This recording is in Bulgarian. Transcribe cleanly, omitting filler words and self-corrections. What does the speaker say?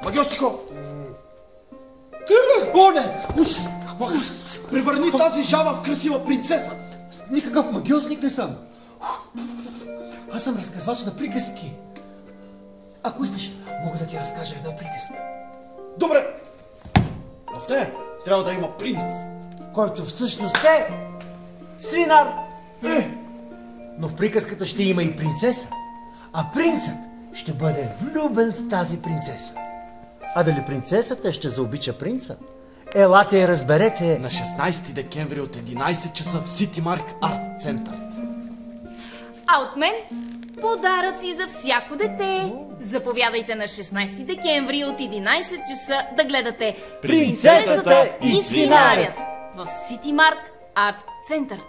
Магьостико! О, не! Ужас! Превърни тази жаба в красива принцеса! Никакъв магьосник не съм. Аз съм разказвач на приказки. Ако искаш, мога да ти разкажа една приказка. Добре! В нея трябва да има принц. Който всъщност е свинар. Но в приказката ще има и принцеса. А принцът ще бъде влюбен в тази принцеса. А дали принцесата ще заобича принца? Елате и разберете. На 16 декември от 11 часа в Сити Марк Арт Център. А от мен подаръци за всяко дете. Заповядайте на 16 декември от 11 часа да гледате Принцесата и свинарят в Сити Марк Арт Център.